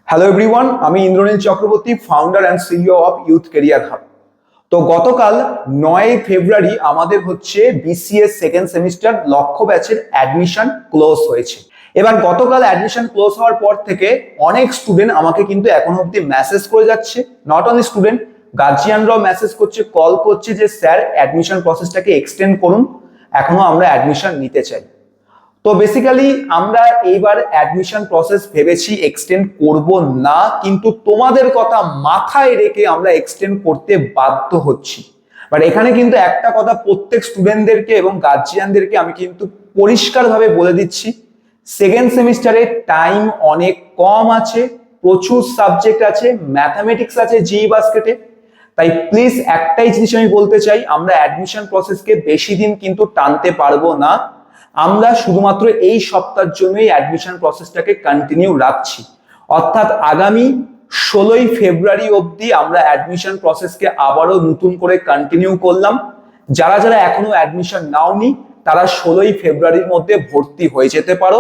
Hello everyone, আমি Indranil Chakraborty, founder and CEO of youth career hub. তো গতকাল 9 ফেব্রুয়ারি আমাদের হচ্ছে বিসিএস সেকেন্ড সেমিস্টার লক্ষ্য ব্যাচের অ্যাডমিশন ক্লোজ হয়েছে। এবার গতকাল অ্যাডমিশন ক্লোজ হওয়ার পর থেকে অনেক স্টুডেন্ট আমাকে কিন্তু এখনো অবধি মেসেজ করে যাচ্ছে। নট অনলি স্টুডেন্ট, গার্জিয়ানরাও মেসেজ করছে, কল করছে যে স্যার অ্যাডমিশন প্রসেসটাকে এক্সটেন্ড করুন, এখনো আমরা অ্যাডমিশন নিতে চাই। তো বেসিক্যালি আমরা এইবার অ্যাডমিশন প্রসেস ভেবেছি এক্সটেন্ড করব না, কিন্তু তোমাদের কথা মাথায় রেখে আমরা এক্সটেন্ড করতে বাধ্য হচ্ছি। বাট এখানে কিন্তু একটা কথা প্রত্যেক স্টুডেন্টদেরকে এবং গার্জিয়ানদেরকে আমি কিন্তু পরিষ্কারভাবে বলে দিচ্ছি, সেকেন্ড সেমিস্টারে টাইম অনেক কম আছে, প্রচুর সাবজেক্ট আছে, ম্যাথামেটিক্স আছে জিই বাস্কেটে। তাই প্লিজ একটাই জিনিস আমি বলতে চাই, আমরা অ্যাডমিশন প্রসেসকে বেশি দিন কিন্তু টানতে পারবো না। আমরা শুধুমাত্র এই সপ্তাহের জন্যই অ্যাডমিশন প্রসেসটাকে কন্টিনিউ রাখছি, অর্থাৎ আগামী 16ই ফেব্রুয়ারি অবধি আমরা অ্যাডমিশন প্রসেসকে আবারও নতুন করে কন্টিনিউ করলাম। যারা যারা এখনো অ্যাডমিশন নাওনি তারা 16ই ফেব্রুয়ারির মধ্যে ভর্তি হয়ে যেতে পারো,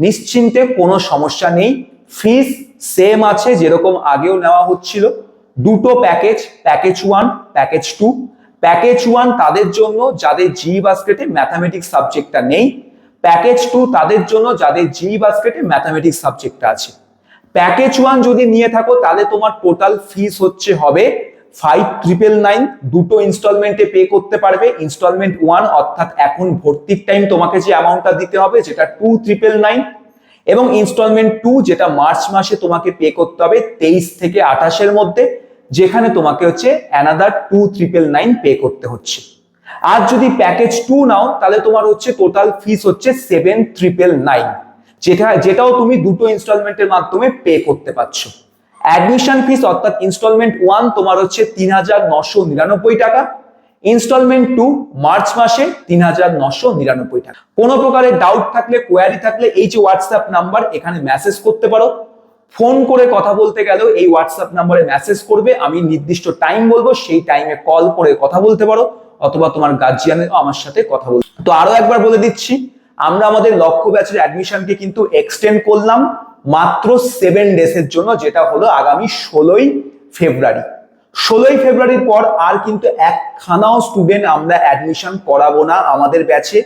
নিশ্চিন্তে, কোনো সমস্যা নেই। ফিস সেম আছে যেরকম আগেও নেওয়া হচ্ছিল। দুটো প্যাকেজ, প্যাকেজ 1, প্যাকেজ 2। প্যাকেজ 1 তাদের জন্য যাদের জিই বাস্কেটে ম্যাথামেটিক্স সাবজেক্টটা নেই, প্যাকেজ 2 তাদের জন্য যাদের জিই বাস্কেটে ম্যাথামেটিক্স সাবজেক্টটা আছে। প্যাকেজ 1 যদি নিয়ে থাকো তাহলে তোমার টোটাল ফিস হবে 5,999। দুটো ইনস্টলমেন্টে পে করতে পারবে। ইনস্টলমেন্ট 1 অর্থাৎ এখন ভর্তির টাইম তোমাকে যে অ্যামাউন্টটা দিতে হবে যেটা 2,999, এবং ইনস্টলমেন্ট 2 যেটা মার্চ মাসে তোমাকে পে করতে হবে 23 থেকে 28-এর মধ্যে, যেখানে তোমাকে হচ্ছে অ্যানাদার 2,999 পে করতে হচ্ছে। আর যদি প্যাকেজ 2 নাও তাহলে তোমার হচ্ছে টোটাল ফিস হচ্ছে 7,999, যেটাও তুমি দুটো ইনস্টলমেন্টের মাধ্যমে পে করতে পারছো। অ্যাডমিশন ফিস অর্থাৎ ইনস্টলমেন্ট 1 তোমার হচ্ছে 3,999 টাকা, ইনস্টলমেন্ট 2 মার্চ মাসে 3,999 টাকা। কোনো প্রকারের ডাউট থাকলে, কোয়ারি থাকলে এই যে হোয়াটসঅ্যাপ নাম্বার, এখানে মেসেজ করতে পারো। ফোন করে কথা বলতে গেলেও এই হোয়াটসঅ্যাপ নাম্বারে মেসেজ করবে, আমি নির্দিষ্ট টাইম বলবো, সেই টাইমে কল করে কথা বলতে পারো, অথবা তোমার গার্জিয়ানও আমার সাথে কথা বলতে। তো আরো একবার বলে দিচ্ছি, আমরা আমাদের লক্ষ্য ব্যাচের অ্যাডমিশনকে কিন্তু এক্সটেন্ড করলাম মাত্র 7 ডেজের জন্য, যেটা হলো আগামী 16ই ফেব্রুয়ারি। 16ই ফেব্রুয়ারির পর আর কিন্তু একখানাও স্টুডেন্ট আমরা অ্যাডমিশন করাবো না আমাদের ব্যাচে।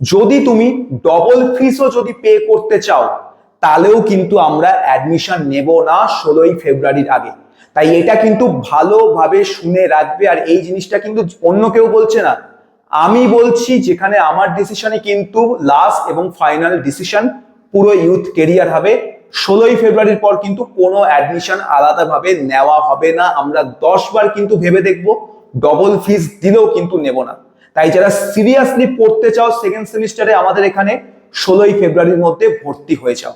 যদি তুমি ডবল ফিসও যদি পে করতে চাও তাহলেও কিন্তু আমরা অ্যাডমিশন নেব না 16ই ফেব্রুয়ারির আগে। তাই এটা কিন্তু ভালোভাবে শুনে রাখবে। আর এই জিনিসটা কিন্তু অন্য কেউ বলছে না, আমি বলছি, যেখানে আমার ডিসিশনে কিন্তু লাস্ট এবং ফাইনাল ডিসিশন পুরো ইউথ কেরিয়ার হবে। 16ই ফেব্রুয়ারির পর কিন্তু কোনো অ্যাডমিশন আলাদাভাবে নেওয়া হবে না। আমরা 10 বার কিন্তু ভেবে দেখবো, ডবল ফিস দিলেও কিন্তু নেব না। তাই যারা সিরিয়াসলি পড়তে চাও সেকেন্ড সেমিস্টারে, আমাদের এখানে 16ই ফেব্রুয়ারির মধ্যে ভর্তি হয়ে যাও।